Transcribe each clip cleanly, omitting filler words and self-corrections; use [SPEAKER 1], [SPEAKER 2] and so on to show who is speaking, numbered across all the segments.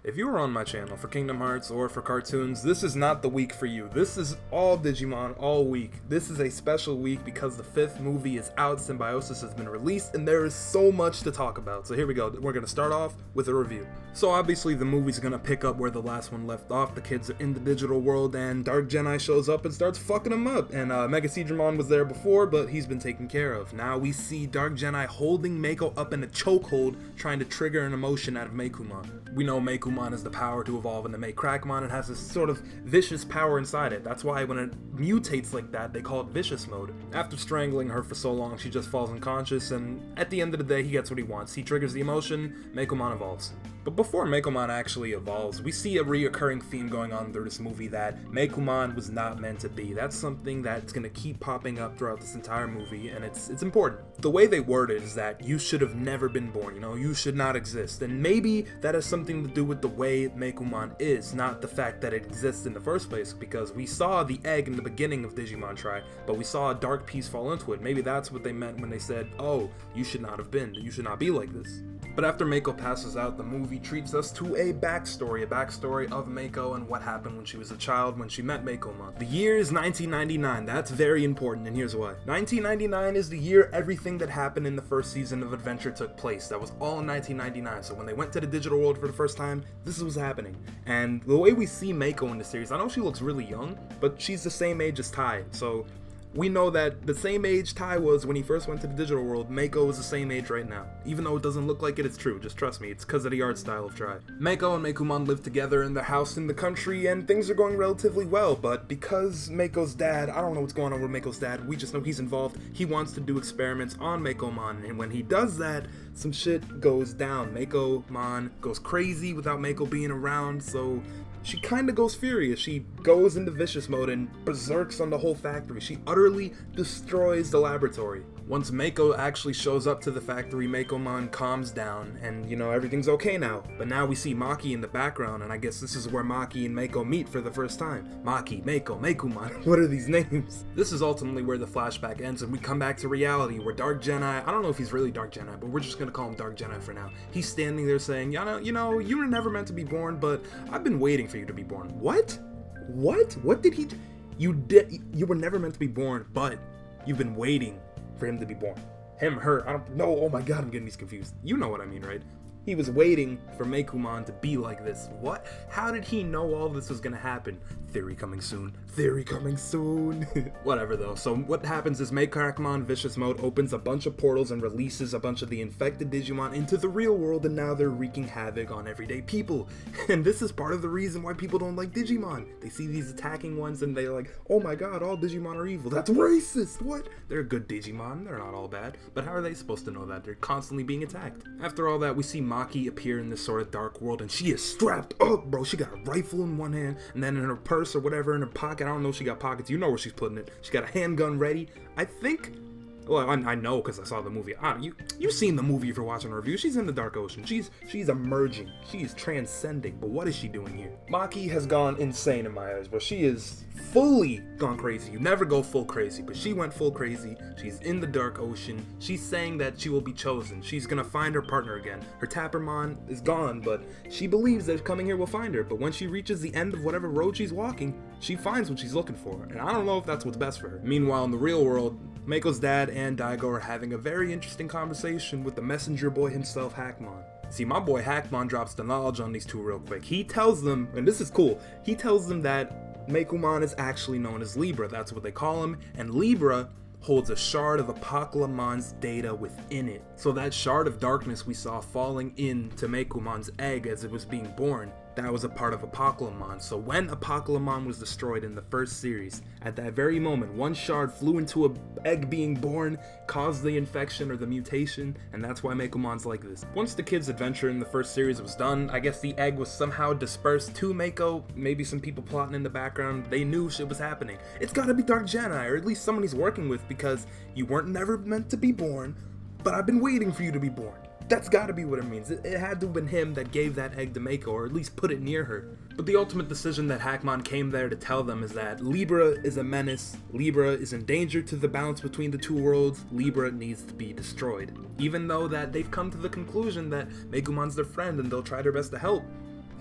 [SPEAKER 1] If you are on my channel for Kingdom Hearts or for cartoons, this is not the week for you. This is all Digimon all week. This is a special week because the 5th movie is out, Symbiosis has been released, and there is so much to talk about. So here we go. We're going to start off with a review. So obviously the movie's going to pick up where the last one left off. The kids are in the digital world and Dark Geni shows up and starts fucking them up. And Mega Digimon was there before, but he's been taken care of. Now we see Dark Geni holding Mako up in a chokehold, trying to trigger an emotion out of Meicoomon. We know Meicoomon has the power to evolve into make Crackmon and has this sort of vicious power inside it. That's why when it mutates like that, they call it vicious mode. After strangling her for so long, she just falls unconscious, and at the end of the day, he gets what he wants. He triggers the emotion, Meicoomon evolves. But before Meicoomon actually evolves, we see a reoccurring theme going on through this movie that Meicoomon was not meant to be. That's something that's gonna keep popping up throughout this entire movie, and it's important. The way they word it is that you should have never been born, you should not exist. And maybe that has something to do with the way Meicoomon is, not the fact that it exists in the first place, because we saw the egg in the beginning of Digimon Tri, but we saw a dark piece fall into it. Maybe that's what they meant when they said, oh, you should not have been, you should not be like this. But after Mako passes out, the movie treats us to a backstory of Mako and what happened when she was a child when she met Meicoomon. The year is 1999, that's very important, and here's why. 1999 is the year everything that happened in the first season of Adventure took place. That was all in 1999, so when they went to the digital world for the first time, this is what's happening. And the way we see Mako in the series, I know she looks really young, but she's the same age as Tai, so we know that the same age Tai was when he first went to the digital world, Mako is the same age right now. Even though it doesn't look like it, it's true. Just trust me, it's because of the art style of Tri. Mako and Meicoomon live together in their house in the country, and things are going relatively well, but because Mako's dad, I don't know what's going on with Mako's dad, we just know he's involved, he wants to do experiments on Meicoomon, and when he does that, some shit goes down. Meicoomon goes crazy without Mako being around, so she kinda goes furious. She goes into vicious mode and berserks on the whole factory. She utterly destroys the laboratory. Once Mako actually shows up to the factory, Meicoomon calms down and, everything's okay now. But now we see Maki in the background, and I guess this is where Maki and Mako meet for the first time. Maki, Mako, Meicoomon. What are these names? This is ultimately where the flashback ends, and we come back to reality where Dark Geni, I don't know if he's really Dark Geni, but we're just gonna call him Dark Geni for now. He's standing there saying, you were never meant to be born, but I've been waiting for you to be born. What? What did he do? You were never meant to be born, but you've been waiting for him to be born. Him, her, I don't know. Oh my god, I'm getting these confused. You know what I mean, right? He was waiting for Meicoomon to be like this. What? How did he know all this was gonna happen? Theory coming soon. Theory coming soon. Whatever though. So what happens is Crackmon Vicious Mode opens a bunch of portals and releases a bunch of the infected Digimon into the real world, and now they're wreaking havoc on everyday people. And this is part of the reason why people don't like Digimon. They see these attacking ones and they're like, oh my god, all Digimon are evil. That's racist. What? They're good Digimon. They're not all bad. But how are they supposed to know that? They're constantly being attacked. After all that, we see Maki appear in this sort of dark world, and she is strapped up, bro. She got a rifle in one hand, and then in her purse or whatever in her pocket, I don't know if she got pockets, you know where she's putting it, she got a handgun ready. I think, well, I know because I saw the movie. You've seen the movie if you're watching a review. She's in the dark ocean. She's emerging. She's transcending. But what is she doing here? Maki has gone insane in my eyes, but she is fully gone crazy. You never go full crazy, but she went full crazy. She's in the dark ocean. She's saying that she will be chosen. She's gonna find her partner again. Her Tappermon is gone, but she believes that coming here will find her. But when she reaches the end of whatever road she's walking, she finds what she's looking for. And I don't know if that's what's best for her. Meanwhile, in the real world, Mako's dad and Daigo are having a very interesting conversation with the messenger boy himself, Hackmon. See, my boy Hackmon drops the knowledge on these two real quick. He tells them, and this is cool, he tells them that Meicoomon is actually known as Libra, that's what they call him, and Libra holds a shard of Apocalamon's data within it. So that shard of darkness we saw falling into Meikoomon's egg as it was being born, that was a part of Apocalamon. So when Apocalamon was destroyed in the first series, at that very moment, one shard flew into an egg being born, caused the infection or the mutation, and that's why Meikoomon's like this. Once the kids' adventure in the first series was done, I guess the egg was somehow dispersed to Mako, maybe some people plotting in the background, they knew shit was happening. It's gotta be Dark Geni, or at least someone he's working with, because you weren't never meant to be born, but I've been waiting for you to be born. That's gotta be what it means. It had to have been him that gave that egg to Mako, or at least put it near her. But the ultimate decision that Hackmon came there to tell them is that Libra is a menace, Libra is in danger to the balance between the two worlds, Libra needs to be destroyed. Even though that they've come to the conclusion that Meikoomon's their friend and they'll try their best to help,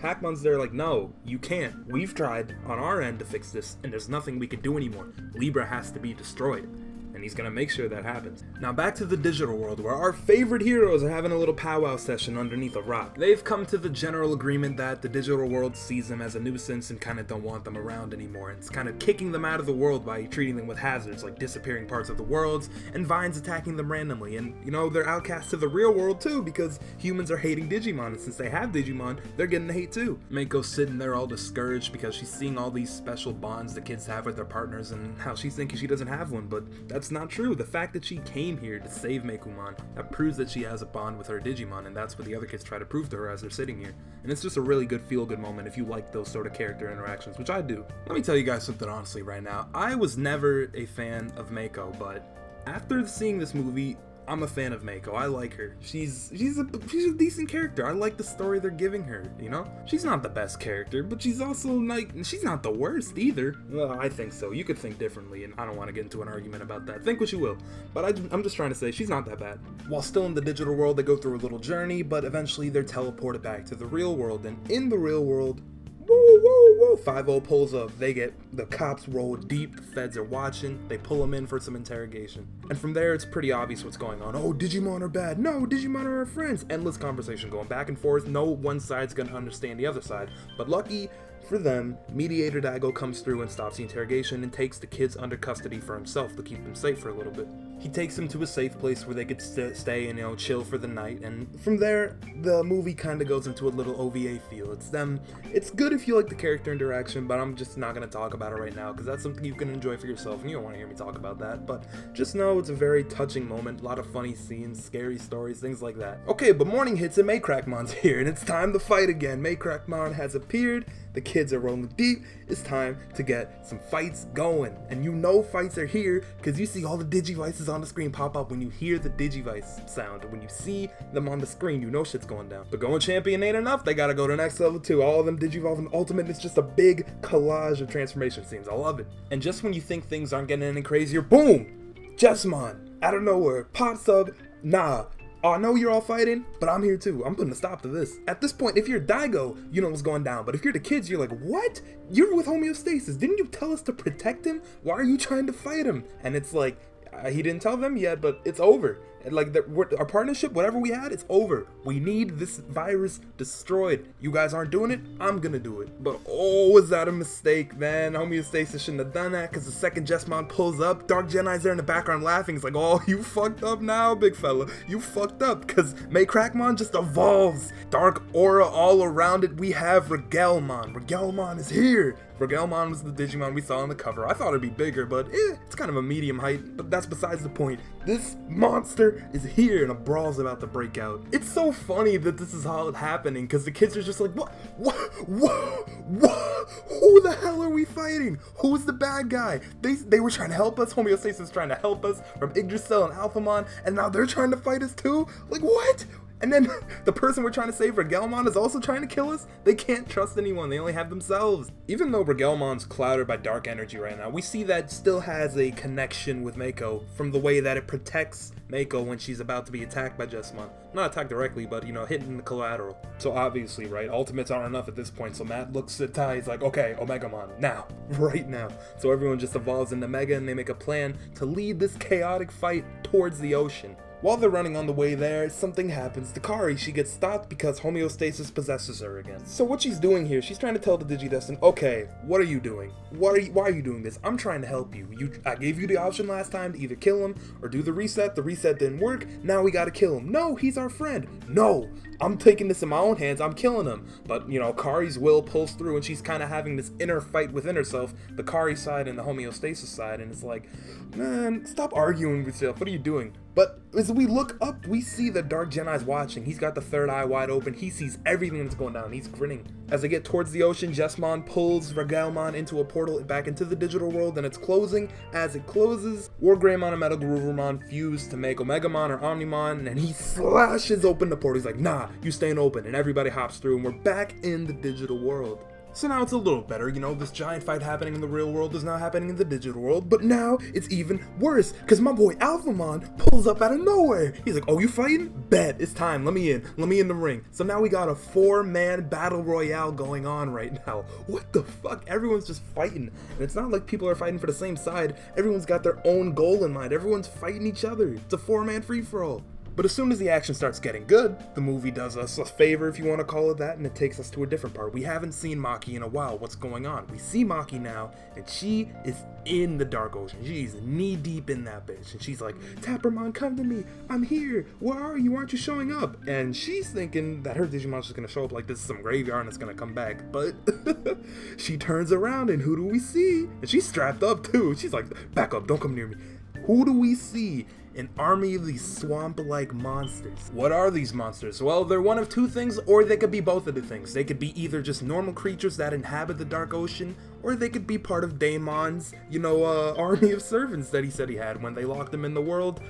[SPEAKER 1] Hackmon's there like, no, you can't. We've tried on our end to fix this, and there's nothing we can do anymore. Libra has to be destroyed. And he's gonna make sure that happens. Now back to the digital world, where our favorite heroes are having a little powwow session underneath a rock. They've come to the general agreement that the digital world sees them as a nuisance and kind of don't want them around anymore. And it's kind of kicking them out of the world by treating them with hazards like disappearing parts of the worlds and vines attacking them randomly. And you know, they're outcast to the real world too, because humans are hating Digimon, and since they have Digimon, they're getting the hate too. Mako's sitting there all discouraged because she's seeing all these special bonds the kids have with their partners and how she's thinking she doesn't have one, but that's not true. The fact that she came here to save Mekumon, that proves that she has a bond with her Digimon, and that's what the other kids try to prove to her as they're sitting here. And it's just a really good feel-good moment if you like those sort of character interactions, which I do. Let me tell you guys something honestly right now. I was never a fan of Mako, but after seeing this movie, I'm a fan of Mako. I like her. She's a decent character. I like the story they're giving her, you know? She's not the best character, but she's also like, she's not the worst either. Well, I think so. You could think differently, and I don't want to get into an argument about that. Think what you will. But I'm just trying to say she's not that bad. While still in the digital world, they go through a little journey, but eventually they're teleported back to the real world. And in the real world, whoa, whoa, whoa, 5-0 pulls up. The cops roll deep, the feds are watching, they pull them in for some interrogation. And from there, it's pretty obvious what's going on. Oh, Digimon are bad. No, Digimon are our friends. Endless conversation going back and forth. No one side's gonna understand the other side. But lucky for them, Mediator Daigo comes through and stops the interrogation and takes the kids under custody for himself to keep them safe for a little bit. He takes them to a safe place where they could stay and, you know, chill for the night. And from there, the movie kind of goes into a little OVA feel. It's good if you like the character interaction, but I'm just not going to talk about it right now because that's something you can enjoy for yourself and you don't want to hear me talk about that. But just know it's a very touching moment, a lot of funny scenes, scary stories, things like that. Okay, but morning hits and Maycrackmon's here and it's time to fight again. Maycrackmon has appeared. The kids are rolling deep. It's time to get some fights going. And you know fights are here because you see all the Digivices on the screen pop up when you hear the Digivice sound. When you see them on the screen, you know shit's going down. But going champion ain't enough. They gotta go to next level too. All of them Digivolve and Ultimate. It's just a big collage of transformation scenes. I love it. And just when you think things aren't getting any crazier, boom! Jessamon, out of nowhere, pops up. Nah. Oh, I know you're all fighting, but I'm here too. I'm putting a stop to this. At this point, if you're Daigo, you know what's going down. But if you're the kids, you're like, what? You're with homeostasis. Didn't you tell us to protect him? Why are you trying to fight him? And it's like, he didn't tell them yet, but it's over. Like, our partnership, whatever we had, it's over. We need this virus destroyed. You guys aren't doing it, I'm gonna do it. But oh, was that a mistake, man? Homeostasis shouldn't have done that, because the second Jessamon pulls up, Dark Jedi's there in the background laughing. It's like, oh, you fucked up now, big fella. You fucked up, because Maycrackmon just evolves. Dark aura all around it. We have Regelmon. Regelmon is here. Regelmon was the Digimon we saw on the cover. I thought it'd be bigger, but it's kind of a medium height, but that's besides the point. This monster is here and a brawl's about to break out. It's so funny that this is all happening because the kids are just like, what? Who the hell are we fighting? Who's the bad guy? They were trying to help us. Homeostasis is trying to help us from Yggdrasil and Alphamon, and now they're trying to fight us too? Like, what? And then the person we're trying to save, Regelmon, is also trying to kill us? They can't trust anyone, they only have themselves. Even though Regelmon's clouded by dark energy right now, we see that still has a connection with Mako from the way that it protects Mako when she's about to be attacked by Jessamon. Not attacked directly, but, you know, hitting the collateral. So obviously, right, ultimates aren't enough at this point, so Matt looks at Tai, he's like, okay, Omegamon, now, right now. So everyone just evolves into Mega and they make a plan to lead this chaotic fight towards the ocean. While they're running on the way there, something happens to Kari. She gets stopped because homeostasis possesses her again. So what she's doing here, she's trying to tell the Digidestin, okay, what are you doing? Why are you doing this? I'm trying to help you. I gave you the option last time to either kill him or do the reset. The reset didn't work. Now we gotta kill him. No, he's our friend. No, I'm taking this in my own hands. I'm killing him. But, you know, Kari's will pulls through and she's kind of having this inner fight within herself, the Kari side and the homeostasis side. And it's like, man, stop arguing with yourself. What are you doing? But as we look up, we see that Dark Jedi's watching. He's got the third eye wide open. He sees everything that's going down. He's grinning. As they get towards the ocean, Jessamon pulls Regelmon into a portal back into the digital world, and it's closing. As it closes, Wargreymon and Metal Garurumon fuse to make Omegamon or Omnimon, and he slashes open the portal. He's like, nah, you staying open, and everybody hops through, and we're back in the digital world. So now it's a little better, you know, this giant fight happening in the real world is now happening in the digital world, but now it's even worse, because my boy Alphamon pulls up out of nowhere. He's like, oh, you fighting? Bet, it's time, let me in the ring. So now we got a 4-man battle royale going on right now. What the fuck? Everyone's just fighting, and it's not like people are fighting for the same side. Everyone's got their own goal in mind. Everyone's fighting each other. It's a 4-man free-for-all. But as soon as the action starts getting good, the movie does us a favor, if you want to call it that, and it takes us to a different part. We haven't seen Maki in a while. What's going on? We see Maki now, and she is in the dark ocean. She's knee deep in that bitch, and she's like, Tappermon, come to me. I'm here. Where are you? Why aren't you showing up? And she's thinking that her Digimon's just going to show up like this is some graveyard and it's going to come back. But she turns around, and who do we see? And she's strapped up too. She's like, back up, don't come near me. Who do we see? An army of these swamp-like monsters. What are these monsters? Well, they're one of two things, or they could be both of the things. They could be either just normal creatures that inhabit the dark ocean, or they could be part of Daemon's, army of servants that he said he had when they locked him in the world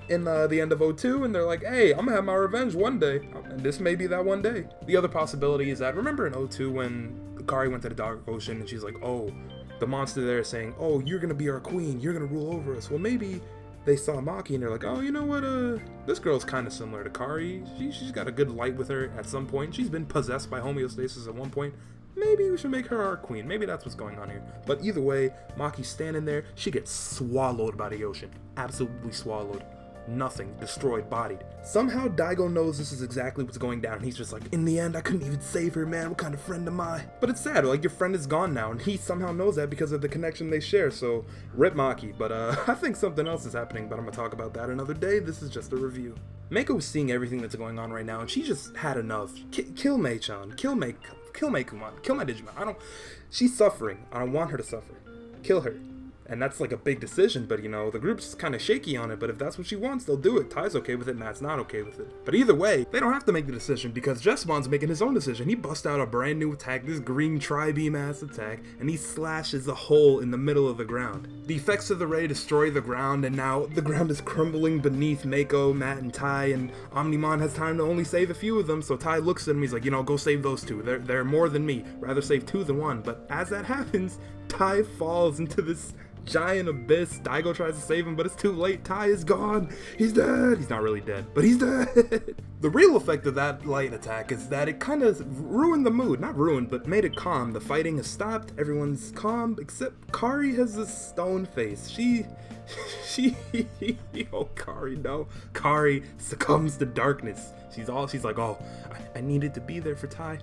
[SPEAKER 1] in the end of 02, and they're like, hey, I'm gonna have my revenge one day, and this may be that one day. The other possibility is that, remember in 02 when Kari went to the dark ocean and she's like, oh, the monster there is saying, oh, you're gonna be our queen, you're gonna rule over us. Well, maybe they saw Maki and they're like, oh, you know what, this girl's kind of similar to Kari. She's got a good light with her at some point. She's been possessed by homeostasis at one point. Maybe we should make her our queen. Maybe that's what's going on here. But either way, Maki's standing there. She gets swallowed by the ocean. Absolutely swallowed. Nothing. Destroyed. Bodied. Somehow Daigo knows this is exactly what's going down. He's just like, in the end, I couldn't even save her, man. What kind of friend am I? But it's sad. Like, your friend is gone now, and he somehow knows that because of the connection they share. So, rip Maki. But, I think something else is happening, but I'm gonna talk about that another day. This is just a review. Meiko is seeing everything that's going on right now, and she just had enough. Kill Mei-chan. Kill Meikumon. Kill my Digimon. She's suffering. I don't want her to suffer. Kill her. And that's like a big decision, but the group's kind of shaky on it, but if that's what she wants, they'll do it. Ty's okay with it, Matt's not okay with it. But either way, they don't have to make the decision because Jesmon's making his own decision. He busts out a brand new attack, this green tri-beam ass attack, and he slashes a hole in the middle of the ground. The effects of the ray destroy the ground, and now the ground is crumbling beneath Meiko, Matt, and Ty, and Omnimon has time to only save a few of them, so Ty looks at him, he's like, go save those two. They're more than me. Rather save 2 than 1. But as that happens, Ty falls into this giant abyss. Daigo tries to save him, but it's too late. Tai is gone. He's dead. He's not really dead, but he's dead. The real effect of that light attack is that it kind of ruined the mood. Not ruined, but made it calm. The fighting has stopped. Everyone's calm, except Kari has this stone face. Oh, Kari, no. Kari succumbs to darkness. She's like, oh, I needed to be there for Tai.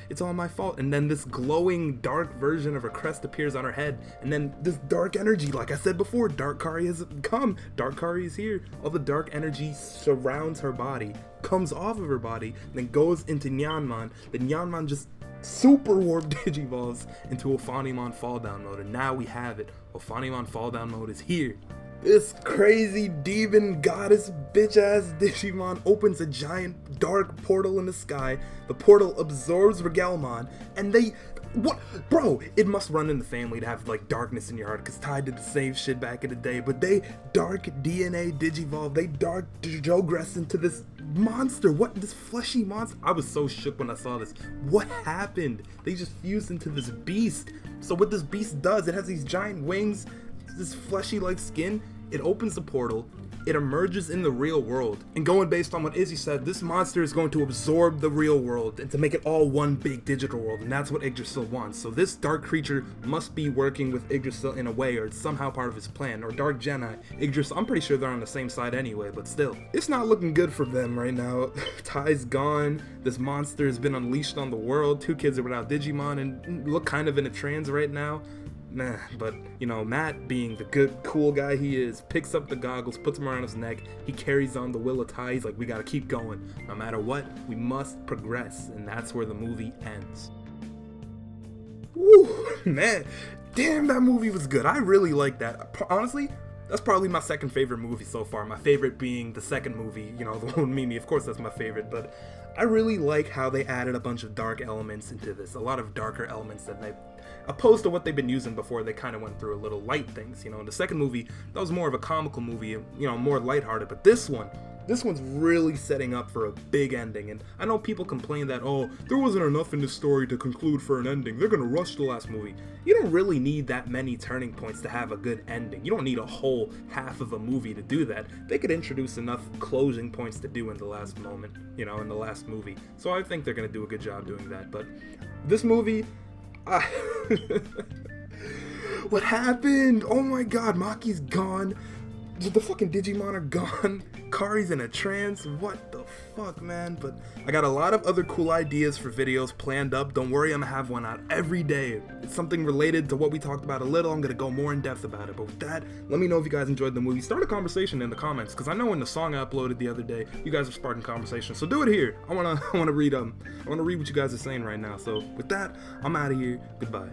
[SPEAKER 1] It's all my fault. And then this glowing dark version of her crest appears on her head. And then this dark energy, like I said before, Dark Kari has come. Dark Kari is here. All the dark energy surrounds her body, comes off of her body, and then goes into Nyanmon. The Nyanmon just super warp digivolves into Ophanimon fall down mode. And now we have it. Ophanimon fall down mode is here. This crazy demon goddess bitch ass Digimon opens a giant dark portal in the sky. The portal absorbs Regalmon, and what? Bro, it must run in the family to have like darkness in your heart, because Tai did the same shit back in the day, but they dark DNA Digivolve, they dark Jogress into this monster. What? This fleshy monster? I was so shook when I saw this. What happened? They just fused into this beast. So what this beast does, it has these giant wings, this fleshy like skin, it opens the portal, it emerges in the real world, and going based on what Izzy said, this monster is going to absorb the real world and to make it all one big digital world, and that's what Yggdrasil wants. So this dark creature must be working with Yggdrasil in a way, or it's somehow part of his plan, or Dark Jedi. Yggdrasil, I'm pretty sure they're on the same side anyway, but still. It's not looking good for them right now. Ty's gone, this monster has been unleashed on the world, 2 kids are without Digimon and look kind of in a trance right now. Nah, but Matt, being the good, cool guy he is, picks up the goggles, puts them around his neck, he carries on the will of Tai. He's like, we gotta keep going. No matter what, we must progress, and that's where the movie ends. Woo, man, damn, that movie was good. I really like that. Honestly, that's probably my second favorite movie so far. My favorite being the second movie, the one with Mimi. Of course, that's my favorite, but I really like how they added a bunch of dark elements into this. A lot of darker elements that they, opposed to what they've been using before. They kind of went through a little light things. In the second movie, that was more of a comical movie, more lighthearted. But this one This one's really setting up for a big ending, and I know people complain that, oh, there wasn't enough in this story to conclude for an ending, they're gonna rush the last movie. You don't really need that many turning points to have a good ending. You don't need a whole half of a movie to do that. They could introduce enough closing points to do in the last moment, you know, in the last movie. So I think they're gonna do a good job doing that. But this movie, what happened? Oh my god, Maki's gone. The fucking Digimon are gone. Kari's in a trance. What the fuck, man? But I got a lot of other cool ideas for videos planned up. Don't worry, I'm gonna have one out every day. It's something related to what we talked about a little. I'm gonna go more in depth about it. But with that, let me know if you guys enjoyed the movie. Start a conversation in the comments, because I know in the song I uploaded the other day, you guys are sparking conversation. So do it here. I wanna read what you guys are saying right now. So with that, I'm out of here. Goodbye.